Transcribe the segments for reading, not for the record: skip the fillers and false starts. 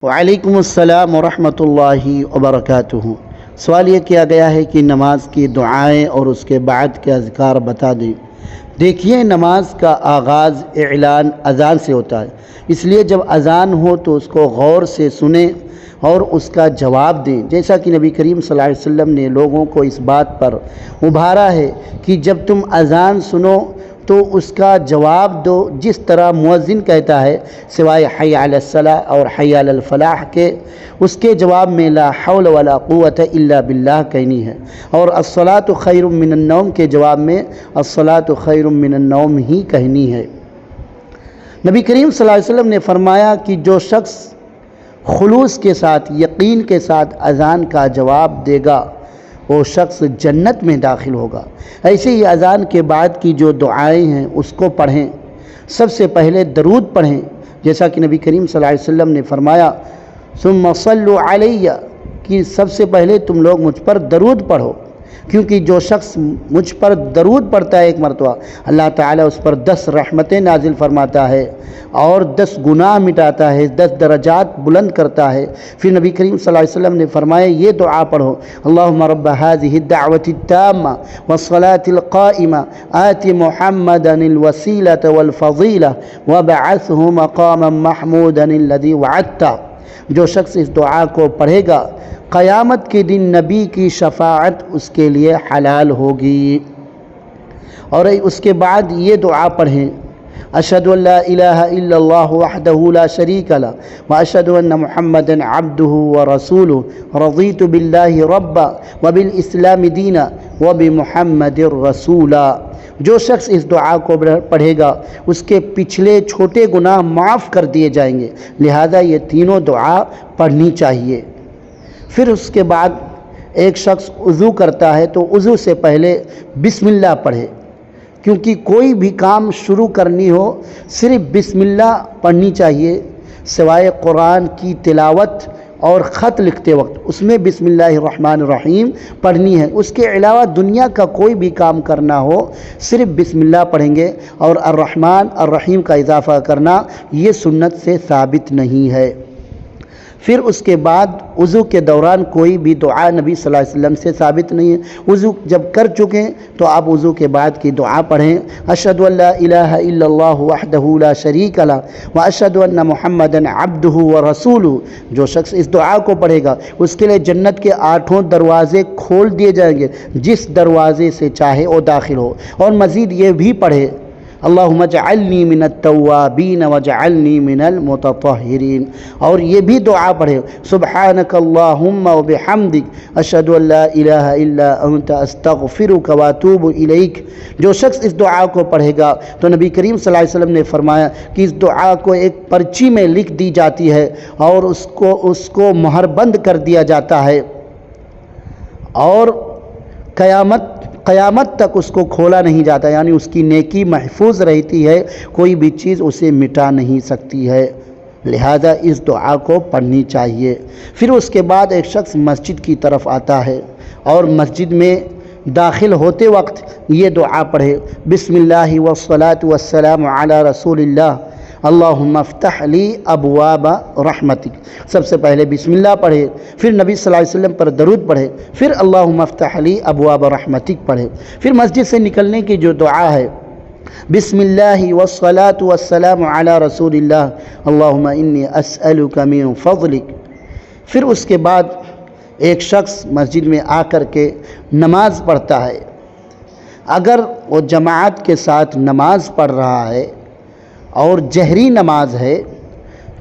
وعلیکم السلام ورحمۃ اللہ وبرکاتہ۔ سوال یہ کیا گیا ہے کہ نماز کی دعائیں اور اس کے بعد کے اذکار بتا دیں۔ دیکھیے، نماز کا آغاز اعلان اذان سے ہوتا ہے، اس لیے جب اذان ہو تو اس کو غور سے سنیں اور اس کا جواب دیں، جیسا کہ نبی کریم صلی اللہ علیہ وسلم نے لوگوں کو اس بات پر ابھارا ہے کہ جب تم اذان سنو تو اس کا جواب دو جس طرح مؤذن کہتا ہے، سوائے حی علی الصلاۃ اور حی علی الفلاح کے، اس کے جواب میں لا حول ولا قوت الا باللہ کہنی ہے، اور الصلاۃ خیر من النوم کے جواب میں الصلاۃ خیر من النوم ہی کہنی ہے۔ نبی کریم صلی اللہ علیہ وسلم نے فرمایا کہ جو شخص خلوص کے ساتھ، یقین کے ساتھ اذان کا جواب دے گا وہ شخص جنت میں داخل ہوگا۔ ایسے ہی اذان کے بعد کی جو دعائیں ہیں اس کو پڑھیں۔ سب سے پہلے درود پڑھیں، جیسا کہ نبی کریم صلی اللہ علیہ وسلم نے فرمایا ثم صلوا علیہ، کہ سب سے پہلے تم لوگ مجھ پر درود پڑھو، کیونکہ جو شخص مجھ پر درود پڑھتا ہے ایک مرتبہ، اللہ تعالیٰ اس پر 10 رحمتیں نازل فرماتا ہے اور 10 گناہ مٹاتا ہے، 10 درجات بلند کرتا ہے۔ پھر نبی کریم صلی اللہ علیہ وسلم نے فرمایا یہ دعا پڑھو، اللہم رب هذه الدعوة التامة والصلاة القائمة آت محمدا الوسيلة والفضيلة وابعثه مقاما محمودا الذي وعدته۔ جو شخص اس دعا کو پڑھے گا قیامت کے دن نبی کی شفاعت اس کے لیے حلال ہوگی۔ اور اس کے بعد یہ دعا پڑھیں، اشہد ان لا الہ الا اللہ وحدہ لا شریک لہ واشہد ان محمدا عبدہ ورسولہ رضیت باللہ ربا وبالاسلام دینا وبمحمد رسولا۔ جو شخص اس دعا کو پڑھے گا اس کے پچھلے چھوٹے گناہ معاف کر دیے جائیں گے، لہذا یہ تینوں دعا پڑھنی چاہیے۔ پھر اس کے بعد ایک شخص وضو کرتا ہے تو وضو سے پہلے بسم اللہ پڑھے، کیونکہ کوئی بھی کام شروع کرنی ہو صرف بسم اللہ پڑھنی چاہیے، سوائے قرآن کی تلاوت اور خط لکھتے وقت اس میں بسم اللہ الرحمن الرحیم پڑھنی ہے۔ اس کے علاوہ دنیا کا کوئی بھی کام کرنا ہو صرف بسم اللہ پڑھیں گے، اور الرحمن الرحیم کا اضافہ کرنا یہ سنت سے ثابت نہیں ہے۔ پھر اس کے بعد وضو کے دوران کوئی بھی دعا نبی صلی اللہ علیہ وسلم سے ثابت نہیں ہے۔ وضو جب کر چکیں تو آپ وضو کے بعد کی دعا پڑھیں، اشہد ان لا الہ الا اللہ وحدہ لا شریک لہ واشہد ان محمدا عبدہ ورسولہ۔ جو شخص اس دعا کو پڑھے گا اس کے لیے جنت کے 8 دروازے کھول دیے جائیں گے، جس دروازے سے چاہے وہ داخل ہو۔ اور مزید یہ بھی پڑھے، اللہم اجعلنی من التوابین واجعلنی من المتطہرین، اور یہ بھی دعا پڑھے، سبحانک اللہم وبحمدک اشہد ان لا الہ الا انت استغفرک واتوب الیک۔ جو شخص اس دعا کو پڑھے گا تو نبی کریم صلی اللہ علیہ وسلم نے فرمایا کہ اس دعا کو ایک پرچی میں لکھ دی جاتی ہے اور اس کو مہر بند کر دیا جاتا ہے، اور قیامت تک اس کو کھولا نہیں جاتا، یعنی اس کی نیکی محفوظ رہتی ہے، کوئی بھی چیز اسے مٹا نہیں سکتی ہے، لہذا اس دعا کو پڑھنی چاہیے۔ پھر اس کے بعد ایک شخص مسجد کی طرف آتا ہے اور مسجد میں داخل ہوتے وقت یہ دعا پڑھے، بسم اللہ والصلاة والسلام علی رسول اللہ اللہم افتح لی ابواب رحمتک۔ سب سے پہلے بسم اللہ پڑھے، پھر نبی صلی اللہ علیہ وسلم پر درود پڑھے، پھر اللہم افتح لی ابواب رحمتک پڑھے۔ پھر مسجد سے نکلنے کی جو دعا ہے، بسم اللہ والصلاة والسلام علی رسول اللہ اللہم انی اسألک من فضلک۔ پھر اس کے بعد ایک شخص مسجد میں آ کر کے نماز پڑھتا ہے، اگر وہ جماعت کے ساتھ نماز پڑھ رہا ہے اور جہری نماز ہے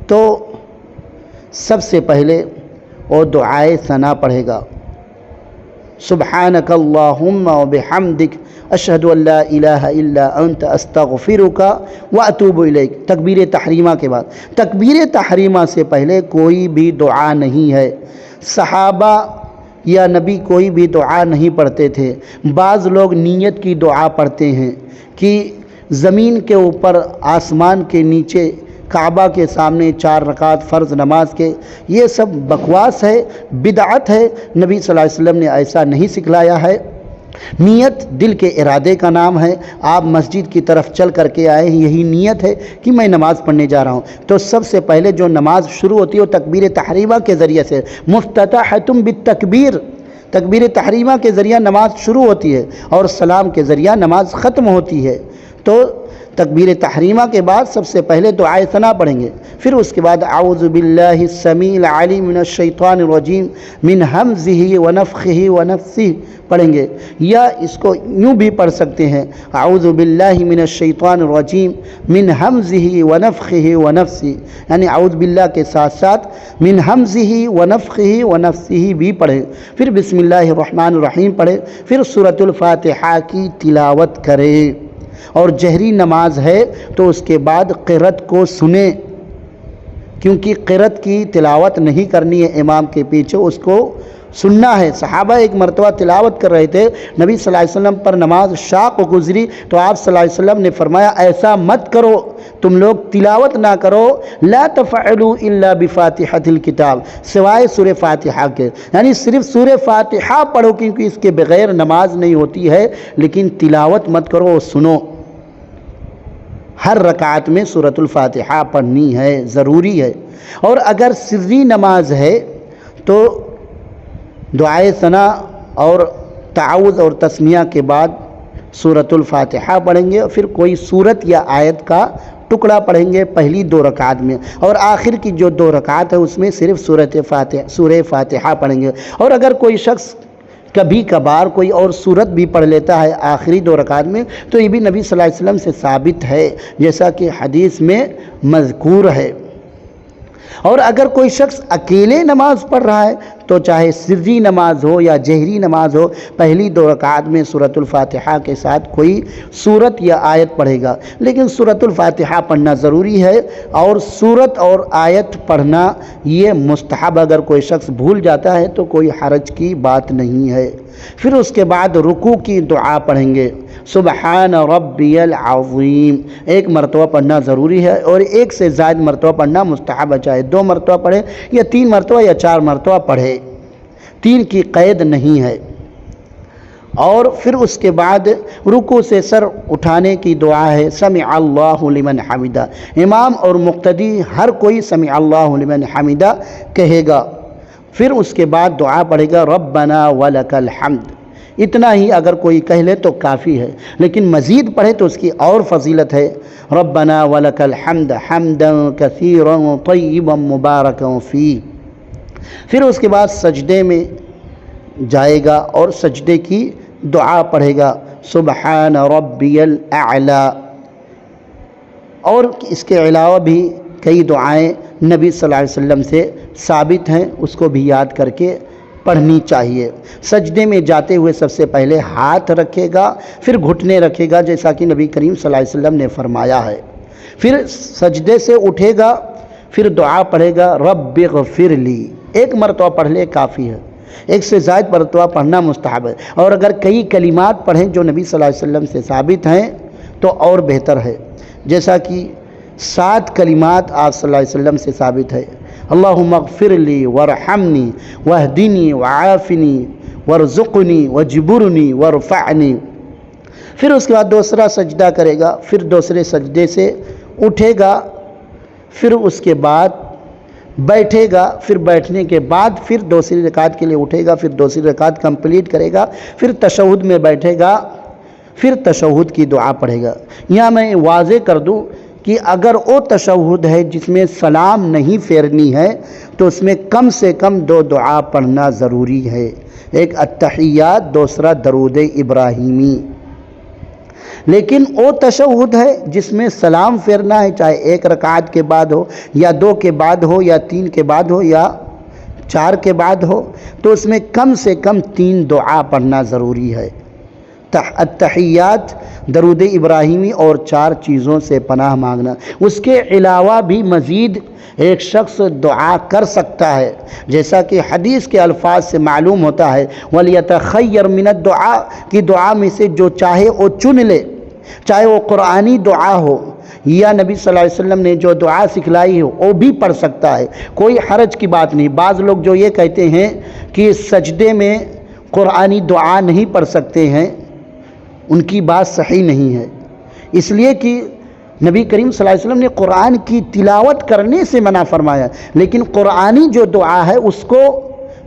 تو سب سے پہلے وہ دعائے ثنا پڑھے گا، سبحانک اللہم وبحمدک اشہد ان لا الہ الا انت استغفرک واتوب الیک، تکبیر تحریمہ کے بعد۔ تکبیر تحریمہ سے پہلے کوئی بھی دعا نہیں ہے، صحابہ یا نبی کوئی بھی دعا نہیں پڑھتے تھے۔ بعض لوگ نیت کی دعا پڑھتے ہیں کہ زمین کے اوپر آسمان کے نیچے کعبہ کے سامنے 4 رکعت فرض نماز کے، یہ سب بکواس ہے، بدعت ہے، نبی صلی اللہ علیہ وسلم نے ایسا نہیں سکھلایا ہے۔ نیت دل کے ارادے کا نام ہے. آپ مسجد کی طرف چل کر کے آئے ہیں، یہی نیت ہے کہ میں نماز پڑھنے جا رہا ہوں. تو سب سے پہلے جو نماز شروع ہوتی ہے وہ تکبیر تحریمہ کے ذریعے سے، مفتتحۃ بالتکبیر، تکبیر تحریمہ کے ذریعہ نماز شروع ہوتی ہے اور سلام کے ذریعہ نماز ختم ہوتی ہے. تو تکبیر تحریمہ کے بعد سب سے پہلے دعائے ثنا پڑھیں گے، پھر اس کے بعد اعوذ باللہ السمیع العلیم من الشیطان الرجیم من ہمزہ ونفخہ ونفثہ پڑھیں گے، یا اس کو یوں بھی پڑھ سکتے ہیں اعوذ باللہ من الشیطان الرجیم من ہمزہ ونفخہ ونفثہ، یعنی اعوذ باللہ کے ساتھ ساتھ من ہمزہ ونفخہ ونفثہ بھی پڑھیں، پھر بسم اللہ الرحمن الرحیم پڑھیں، پھر سورۃ الفاتحہ کی تلاوت کریں. اور جہری نماز ہے تو اس کے بعد قرأت کو سنیں، کیونکہ قرأت کی تلاوت نہیں کرنی ہے امام کے پیچھے، اس کو سننا ہے. صحابہ ایک مرتبہ تلاوت کر رہے تھے، نبی صلی اللہ علیہ وسلم پر نماز شاق گزری تو آپ صلی اللہ علیہ وسلم نے فرمایا ایسا مت کرو، تم لوگ تلاوت نہ کرو، لا تفعلوا الا بفاتحۃ الکتاب، سوائے سورہ فاتحہ کے، یعنی صرف سورہ فاتحہ پڑھو کیونکہ اس کے بغیر نماز نہیں ہوتی ہے، لیکن تلاوت مت کرو، سنو. ہر رکعت میں سورۃ الفاتحہ پڑھنی ہے، ضروری ہے. اور اگر سری نماز ہے تو دعائے ثنا اور تعوذ اور تسمیہ کے بعد سورۃ الفاتحہ پڑھیں گے، پھر کوئی سورت یا آیت کا ٹکڑا پڑھیں گے پہلی 2 رکعت میں، اور آخر کی جو 2 رکعت ہے اس میں صرف سورہ فاتحہ پڑھیں گے. اور اگر کوئی شخص کبھی کبھار کوئی اور سورت بھی پڑھ لیتا ہے آخری 2 رکعت میں تو یہ بھی نبی صلی اللہ علیہ وسلم سے ثابت ہے، جیسا کہ حدیث میں مذکور ہے. اور اگر کوئی شخص اکیلے نماز پڑھ رہا ہے تو چاہے سری نماز ہو یا جہری نماز ہو، پہلی 2 رکعت میں سورۃ الفاتحہ کے ساتھ کوئی سورت یا آیت پڑھے گا، لیکن سورۃ الفاتحہ پڑھنا ضروری ہے. اور سورت اور آیت پڑھنا یہ مستحب، اگر کوئی شخص بھول جاتا ہے تو کوئی حرج کی بات نہیں ہے. پھر اس کے بعد رکوع کی دعا پڑھیں گے، سبحان ربی العظیم، 1 مرتبہ پڑھنا ضروری ہے اور 1 سے زائد مرتبہ پڑھنا مستحب ہے، چاہے 2 مرتبہ پڑھے یا 3 مرتبہ یا 4 مرتبہ پڑھے، 3 کی قید نہیں ہے. اور پھر اس کے بعد رکوع سے سر اٹھانے کی دعا ہے سمع اللہ لمن حمدہ، امام اور مقتدی ہر کوئی سمع اللہ لمن حمدہ کہے گا. پھر اس کے بعد دعا پڑھے گا ربنا ولک الحمد. اتنا ہی اگر کوئی کہہ لے تو کافی ہے، لیکن مزید پڑھے تو اس کی اور فضیلت ہے، ربنا ولک الحمد حمدا کثیرا طیبا مبارکا فیہ. پھر اس کے بعد سجدے میں جائے گا اور سجدے کی دعا پڑھے گا سبحان ربی الاعلی. اور اس کے علاوہ بھی کئی دعائیں نبی صلی اللہ علیہ وسلم سے ثابت ہیں، اس کو بھی یاد کر کے پڑھنی چاہیے. سجدے میں جاتے ہوئے سب سے پہلے ہاتھ رکھے گا، پھر گھٹنے رکھے گا جیسا کہ نبی کریم صلی اللہ علیہ وسلم نے فرمایا ہے. پھر سجدے سے اٹھے گا، پھر دعا پڑھے گا رب اغفر لی، 1 مرتبہ پڑھ لے کافی ہے، 1 سے زائد مرتبہ پڑھنا مستحب ہے. اور اگر کئی کلمات پڑھیں جو نبی صلی اللہ علیہ وسلم سے ثابت ہیں تو اور بہتر ہے، جیسا کہ 7 کلمات آپ صلی اللہ علیہ وسلم سے ثابت ہے، اللہم اغفر لی وارحمنی واہدنی وعافنی وارزقنی وجبرنی وارفعنی. پھر اس کے بعد دوسرا سجدہ کرے گا، پھر دوسرے سجدے سے اٹھے گا، پھر اس کے بعد بیٹھے گا، پھر بیٹھنے کے بعد پھر دوسری رکعت کے لیے اٹھے گا، پھر دوسری رکعت کمپلیٹ کرے گا، پھر تشہد میں بیٹھے گا، پھر تشہد کی دعا پڑھے گا. یہاں میں واضح کر دوں کہ اگر وہ تشہد ہے جس میں سلام نہیں پھیرنی ہے تو اس میں کم سے کم 2 دعا پڑھنا ضروری ہے، ایک التحیات، دوسرا درود ابراہیمی. لیکن وہ تشہد ہے جس میں سلام پھیرنا ہے، چاہے 1 رکعت کے بعد ہو یا 2 کے بعد ہو یا 3 کے بعد ہو یا 4 کے بعد ہو، تو اس میں کم سے کم 3 دعا پڑھنا ضروری ہے، التحیات، درود ابراہیمی اور 4 چیزوں سے پناہ مانگنا. اس کے علاوہ بھی مزید ایک شخص دعا کر سکتا ہے، جیسا کہ حدیث کے الفاظ سے معلوم ہوتا ہے وَلْيَتَخَيَّرْ مِنَ الدُّعَاء کی دعا میں سے جو چاہے وہ چن لے، چاہے وہ قرآنی دعا ہو یا نبی صلی اللہ علیہ وسلم نے جو دعا سکھلائی ہو وہ بھی پڑھ سکتا ہے، کوئی حرج کی بات نہیں. بعض لوگ جو یہ کہتے ہیں کہ سجدے میں قرآنی دعا نہیں پڑھ سکتے ہیں ان کی بات صحیح نہیں ہے، اس لیے کہ نبی کریم صلی اللہ علیہ وسلم نے قرآن کی تلاوت کرنے سے منع فرمایا، لیکن قرآنی جو دعا ہے اس کو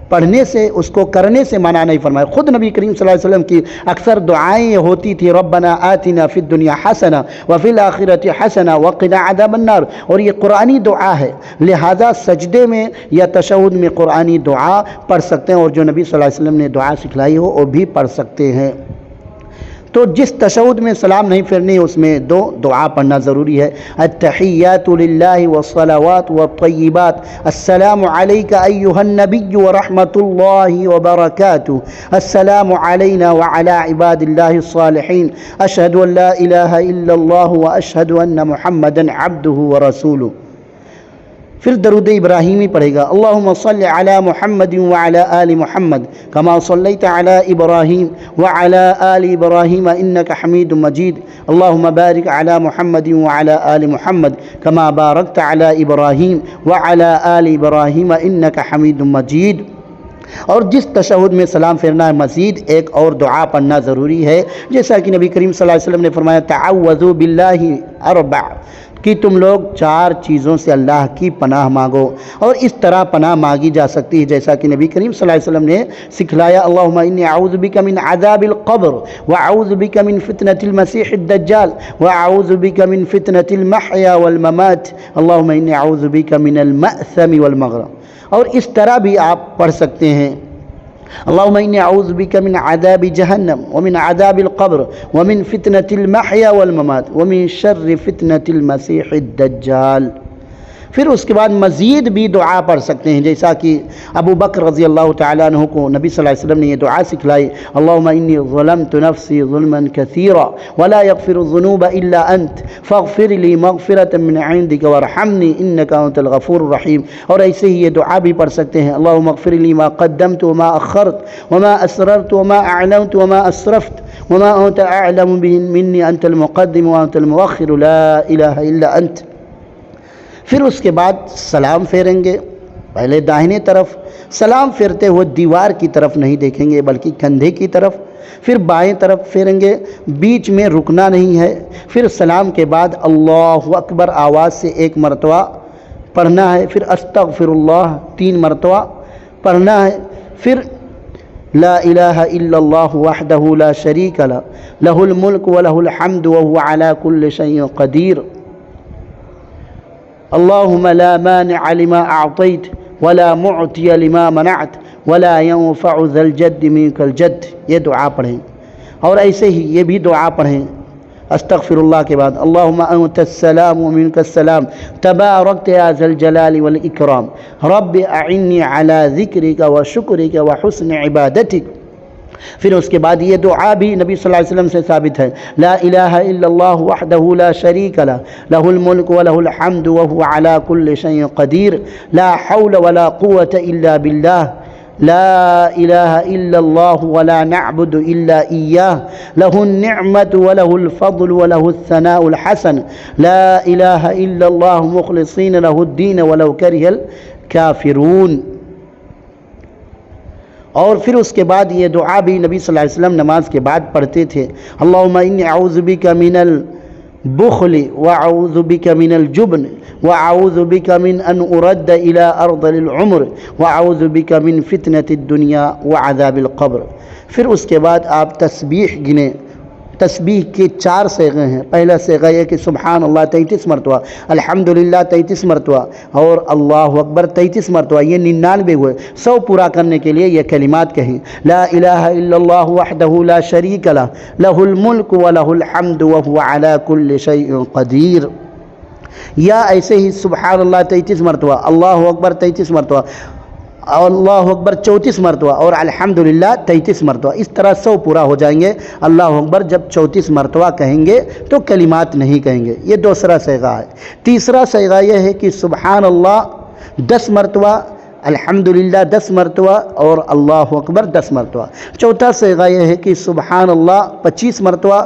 پڑھنے سے، اس کو کرنے سے منع نہیں فرمایا۔ خود نبی کریم صلی اللہ علیہ وسلم کی اکثر دعائیں یہ ہوتی تھی، ربنا آتنا فی الدنیا حسنہ وفی الآخرۃ حسنہ وقنا عذاب النار، اور یہ قرآنی دعا ہے، لہذا سجدے میں یا تشہد میں قرآنی دعا پڑھ سکتے ہیں، اور جو نبی صلی اللہ علیہ وسلم نے دعا سکھلائی ہو وہ بھی پڑھ سکتے ہیں۔ تو جس تشہد میں سلام نہیں پھیرنی اس میں دو دعا پڑھنا ضروری ہے، التحیات للہ والصلوات والطیبات، السلام علیک ایہا النبی ورحمۃ اللہ وبرکاتہ، السلام علینا وعلی عباد اللہ الصالحین، اشہد ان لا الہ الا اللہ واشہد ان محمدا عبدہ ورسولہ۔ پھر درود ابراہیمی پڑھے گا، اللہم صل علی محمد وعلی آل محمد کما صلیت علی ابراہیم وعلی آل ابراہیم انک حمید مجید، اللہم بارک علی محمد وعلی آل محمد کما بارکت علی ابراہیم وعلی آل ابراہیم انک حمید مجید۔ اور جس تشہد میں سلام پھیرنا ہے مزید ایک اور دعا پڑھنا ضروری ہے، جیسا کہ نبی کریم صلی اللہ علیہ وسلم نے فرمایا تعوذوا باللہ اربع، کہ تم لوگ 4 چیزوں سے اللہ کی پناہ مانگو، اور اس طرح پناہ مانگی جا سکتی ہے جیسا کہ نبی کریم صلی اللہ علیہ وسلم نے سکھلایا، اللہم انی اعوذ بک من عذاب القبر واعوذ بک من فتنة المسیح الدجال واعوذ بک من فتنة المحیا والممات، اللہم انی اعوذ بک من المأثم والمغرم۔ اور اس طرح بھی آپ پڑھ سکتے ہیں، اللہم انی اعوذ بک من عذاب جہنم ومن عذاب القبر ومن فتنة المحیا والممات ومن شر فتنة المسیح الدجال۔ پھر اس کے بعد مزید بھی دعا پڑھ سکتے ہیں، جیسا کہ ابو بکر رضی اللہ تعالیٰ عنہ کو نبی صلی اللہ علیہ وسلم نے یہ دعا سکھلائی، اللہم انی ظلمت نفسی ظلما کثیرا ولا یغفر الذنوب الا انت فاغفر لی مغفرۃ من عندک وارحمنی انک انت الغفور الرحیم۔ اور ایسے ہی یہ دعا بھی پڑھ سکتے ہیں، اللہم اغفر لی ما قدمت وما اخرت وما اسررت وما اعلنت وما اسرفت وما انت اعلم به منی انت المقدم وانت المؤخر لا الہ الا انت۔ پھر اس کے بعد سلام پھیریں گے، پہلے داہنے طرف سلام پھیرتے ہوئے دیوار کی طرف نہیں دیکھیں گے بلکہ کندھے کی طرف، پھر بائیں طرف پھیریں گے، بیچ میں رکنا نہیں ہے۔ پھر سلام کے بعد اللہ اکبر آواز سے 1 مرتبہ پڑھنا ہے، پھر استغفر اللہ 3 مرتبہ پڑھنا ہے، پھر لا الہ الا اللہ وحدہ لا شریک لہ لہ الملک ولہ الحمد وہو علی کل شیء قدیر، اللہم لا مانع لما اعطیت ولا معطی لما منعت ولا ينفع ذا الجد منک الجد۔ یہ دعا پڑھیں، اور ایسے ہی یہ بھی دعا پڑھیں استغفر اللہ کے بعد، اللہم انت السلام ومنک السلام تبارکت یا ذا الجلال والاکرام رب اعنی علی ذکرک وشکرک وحسن عبادتک۔ پھر اس کے بعد یہ دعا بھی نبی صلی اللہ علیہ وسلم سے ثابت ہے، لا الہ الا اللہ وحدہ لا شریک لہ لہ الملک ولہ الحمد وہو علی کل شیء قدیر، لا حول ولا قوة الا باللہ، لا الہ الا اللہ ولا نعبد الا ایاہ، لہ النعمت ولہ الفضل ولہ الثناء الحسن، لا الہ الا اللہ مخلصین لہ الدین ولو کرہ الکافرون۔ اور پھر اس کے بعد یہ دعا بھی نبی صلی اللہ علیہ وسلم نماز کے بعد پڑھتے تھے، اللہم انی اعوذ بک من البخل واعوذ بک من الجبن واعوذ بک من ان ارد الى ارذل العمر واعوذ بک من فتنة الدنیا وعذاب القبر۔ پھر اس کے بعد آپ تسبیح گنیں، تسبیح کے 4 صیغے ہیں، پہلا صیغہ یہ کہ سبحان اللہ 33 مرتبہ، الحمدللہ 33 مرتبہ، اور اللہ اکبر 33 مرتبہ، یہ 99 ہوئے۔ 100 پورا کرنے کے لیے یہ کلمات کہیں، لا الہ الا اللہ وحدہ لا شریک لہ لہ الملک ولہ الحمد وہو علی کل شیء قدیر، یا ایسے ہی سبحان اللہ 33 مرتبہ، اللہ اکبر 33 مرتبہ، اللہ اکبر 34 مرتبہ، اور الحمدللہ 33 مرتبہ۔ اس طرح 100 پورا ہو جائیں گے۔ اللہ اکبر جب 34 مرتبہ کہیں گے تو کلمات نہیں کہیں گے، یہ دوسرا صیغہ ہے۔ تیسرا صیغہ یہ ہے کہ سبحان اللہ 10 مرتبہ، الحمدللہ 10 مرتبہ اور اللہ اکبر 10 مرتبہ۔ چوتھا صیغہ یہ ہے کہ سبحان اللہ 25 مرتبہ،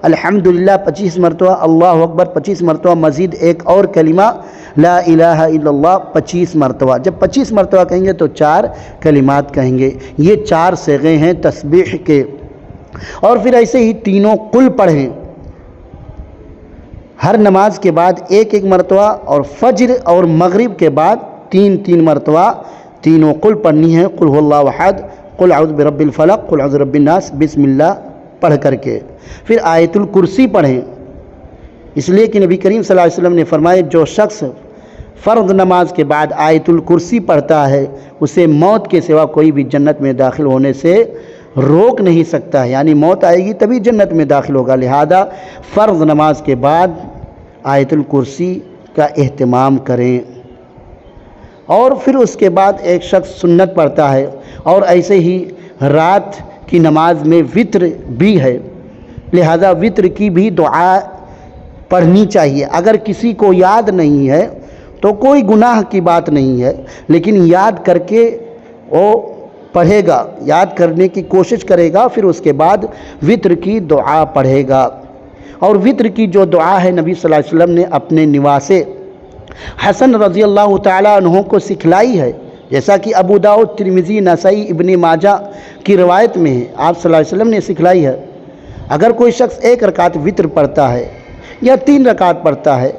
الحمدللہ 25 مرتبہ، اللہ اکبر 25 مرتبہ، مزید ایک اور کلمہ لا الہ الا اللہ 25 مرتبہ۔ جب 25 مرتبہ کہیں گے تو 4 کلمات کہیں گے۔ یہ 4 صیغے ہیں تسبیح کے۔ اور پھر ایسے ہی تینوں قل پڑھیں ہر نماز کے بعد ایک ایک مرتبہ، اور فجر اور مغرب کے بعد 3 مرتبہ تینوں قل پڑھنی ہے، قل هو اللہ احد، قل اعوذ برب الفلق، قل اعوذ برب الناس، بسم اللہ پڑھ کر کے۔ پھر آیت الکرسی پڑھیں، اس لیے کہ نبی کریم صلی اللہ علیہ وسلم نے فرمایا جو شخص فرض نماز کے بعد آیت الکرسی پڑھتا ہے اسے موت کے سوا کوئی بھی جنت میں داخل ہونے سے روک نہیں سکتا ہے، یعنی موت آئے گی تبھی جنت میں داخل ہوگا۔ لہذا فرض نماز کے بعد آیت الکرسی کا اہتمام کریں۔ اور پھر اس کے بعد ایک شخص سنت پڑھتا ہے، اور ایسے ہی رات کی نماز میں وتر بھی ہے، لہذا وتر کی بھی دعا پڑھنی چاہیے۔ اگر کسی کو یاد نہیں ہے تو کوئی گناہ کی بات نہیں ہے، لیکن یاد کر کے وہ پڑھے گا، یاد کرنے کی کوشش کرے گا، پھر اس کے بعد وتر کی دعا پڑھے گا۔ اور وتر کی جو دعا ہے نبی صلی اللہ علیہ وسلم نے اپنے نواسے حسن رضی اللہ تعالیٰ عنہ کو سکھلائی ہے، جیسا کہ ابو داؤد، ترمذی، نسائی، ابن ماجہ کی روایت میں ہے، آپ صلی اللہ علیہ وسلم نے سکھلائی ہے۔ اگر کوئی شخص 1 رکعت وتر پڑھتا ہے یا 3 رکعت پڑھتا ہے،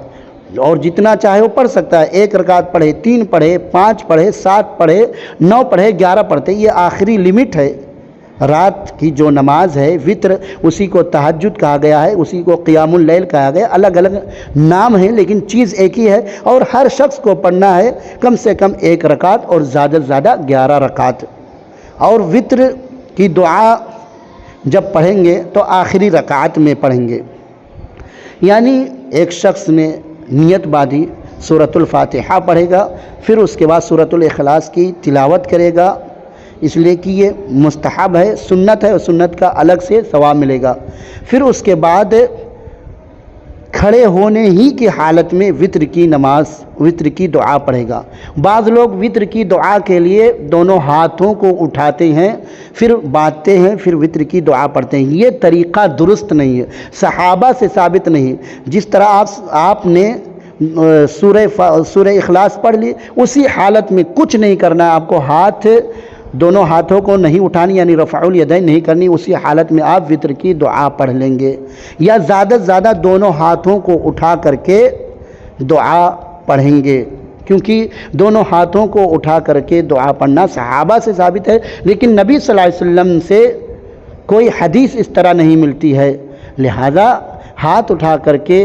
اور جتنا چاہے وہ پڑھ سکتا ہے، 1 رکعت پڑھے، 3 پڑھے، 5 پڑھے، 7 پڑھے، 9 پڑھے، 11 پڑھتے، یہ آخری لمٹ ہے۔ رات کی جو نماز ہے وتر، اسی کو تہجد کہا گیا ہے، اسی کو قیام اللیل کہا گیا، الگ الگ نام ہیں لیکن چیز ایک ہی ہے، اور ہر شخص کو پڑھنا ہے کم سے کم 1 رکعت اور زیادہ سے زیادہ 11 رکعت۔ اور وتر کی دعا جب پڑھیں گے تو آخری رکعت میں پڑھیں گے، یعنی ایک شخص نے نیت باندھی سورۃ الفاتحہ پڑھے گا، پھر اس کے بعد سورۃ الاخلاص کی تلاوت کرے گا، اس لیے کہ یہ مستحب ہے، سنت ہے، اور سنت کا الگ سے ثواب ملے گا۔ پھر اس کے بعد کھڑے ہونے ہی کی حالت میں وتر کی نماز، وتر کی دعا پڑھے گا۔ بعض لوگ وتر کی دعا کے لیے دونوں ہاتھوں کو اٹھاتے ہیں، پھر باندھتے ہیں، پھر وتر کی دعا پڑھتے ہیں، یہ طریقہ درست نہیں ہے، صحابہ سے ثابت نہیں۔ جس طرح آپ نے سورہ اخلاص پڑھ لی، اسی حالت میں کچھ نہیں کرنا ہے، آپ کو دونوں ہاتھوں کو نہیں اٹھانی، یعنی رفع الیدین نہیں کرنی، اسی حالت میں آپ وتر کی دعا پڑھ لیں گے، یا زیادہ سے زیادہ دونوں ہاتھوں کو اٹھا کر کے دعا پڑھیں گے، کیونکہ دونوں ہاتھوں کو اٹھا کر کے دعا پڑھنا صحابہ سے ثابت ہے، لیکن نبی صلی اللہ علیہ وسلم سے کوئی حدیث اس طرح نہیں ملتی ہے، لہذا ہاتھ اٹھا کر کے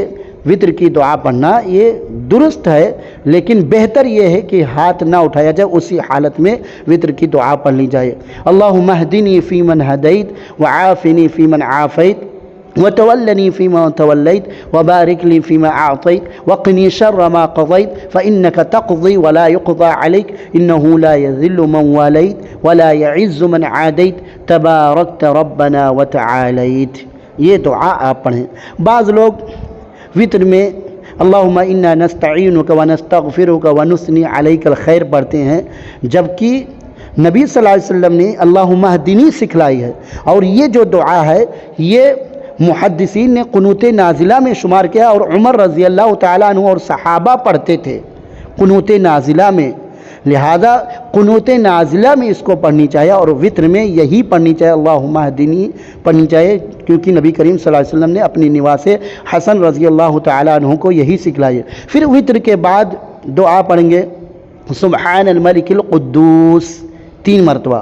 وتر کی دعا پڑھنا یہ درست ہے، لیکن بہتر یہ ہے کہ ہاتھ نہ اٹھایا جائے، اسی حالت میں وتر کی دعا پڑھ لی جائے۔ اللہم اہدنی فیمن ہدیت وعافنی فیمن عافیت وتولنی فیما تولیت وبارک لی فیما اعطیت وقنی شر ما قضیت فانک تقضی ولا یقضى علیک انہ لا یذل من والیت ولا یعز من عادیت تبارکت ربنا وتعالیت۔ یہ دعا آپ پڑھیں۔ بعض لوگ وتر میں اللہم انا نستعینک ونستغفرک ونثنی علیک الخیر پڑھتے ہیں، جبکہ نبی صلی اللہ علیہ وسلم نے اللہم اہدنی سکھلائی ہے، اور یہ جو دعا ہے یہ محدثین نے قنوت نازلہ میں شمار کیا، اور عمر رضی اللہ تعالیٰ عنہ اور صحابہ پڑھتے تھے قنوت نازلہ میں، لہذا قنوت نازلہ میں اس کو پڑھنی چاہیے، اور وتر میں یہی پڑھنی چاہیے، اللہم اہدنی پڑھنی چاہیے، کیونکہ نبی کریم صلی اللہ علیہ وسلم نے اپنی نواسے حسن رضی اللہ تعالیٰ عنہ کو یہی سکھلائی ہے۔ پھر وتر کے بعد دعا پڑھیں گے سبحان الملک القدوس 3 مرتبہ،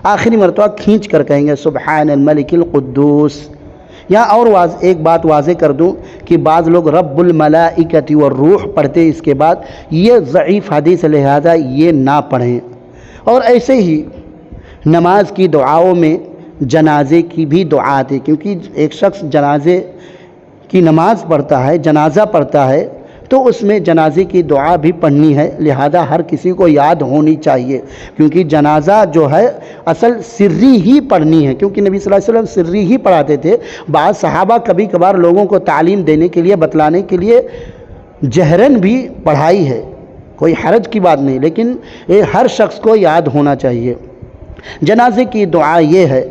آخری مرتبہ کھینچ کر کہیں گے سبحان الملک القدوس۔ یہاں اور ایک بات واضح کر دوں کہ بعض لوگ رب الملائکۃ والروح پڑھتے، اس کے بعد یہ ضعیف حدیث، لہذا یہ نہ پڑھیں۔ اور ایسے ہی نماز کی دعاؤں میں جنازے کی بھی دعا آتی، کیونکہ ایک شخص جنازے کی نماز پڑھتا ہے، جنازہ پڑھتا ہے، تو اس میں جنازے کی دعا بھی پڑھنی ہے، لہذا ہر کسی کو یاد ہونی چاہیے، کیونکہ جنازہ جو ہے اصل سری ہی پڑھنی ہے، کیونکہ نبی صلی اللہ علیہ وسلم سری ہی پڑھاتے تھے۔ بعض صحابہ کبھی کبھار لوگوں کو تعلیم دینے کے لیے، بتلانے کے لیے جہرن بھی پڑھائی ہے، کوئی حرج کی بات نہیں، لیکن یہ ہر شخص کو یاد ہونا چاہیے۔ جنازے کی دعا یہ ہے: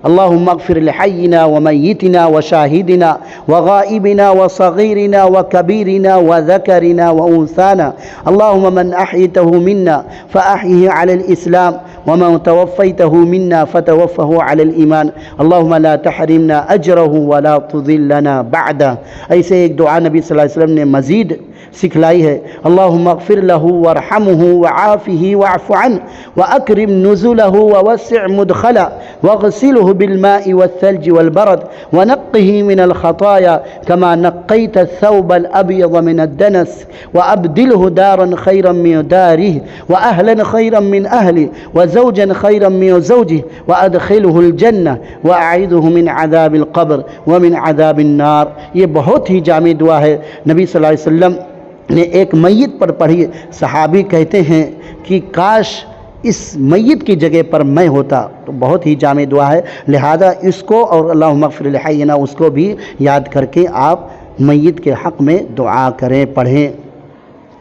اللہم اغفر لحینا ومیتنا وشاہدنا وغائبنا وصغیرنا وکبیرنا وذکرنا وانثانا، اللہم من احیتہ منا فاحیہ علی الاسلام ومن توفیتہ منا فتوفہ علی الایمان، اللہم لا تحرمنا اجرہ ولا تضلنا بعدہ۔ ایسے ایک دعا نبی صلی اللہ علیہ وسلم نے مزید سکھلائی ہے: اللہم اغفر لہ وارحمہ وعافہ واعف عنہ واکرم نزلہ ووسع مدخلہ واغسلہ بالماء والثلج والبرد ونقه من الخطايا كما نقيت الثوب الأبيض من الدنس وأبدله دارا خيرا من داره وأهلا خيرا من أهله وزوجا خيرا من زوجه وأدخله الجنة وأعيذه من عذاب القبر ومن عذاب النار۔ یہ بہت ہی جامع دعا ہے، نبی صلی اللہ علیہ وسلم نے ایک میت پر پڑھی۔ صحابی کہتے ہیں کہ کاش اس میت کی جگہ پر میں ہوتا۔ تو بہت ہی جامع دعا ہے، لہذا اس کو اور اللہم اغفر لحینا اس کو بھی یاد کر کے آپ میت کے حق میں دعا کریں، پڑھیں۔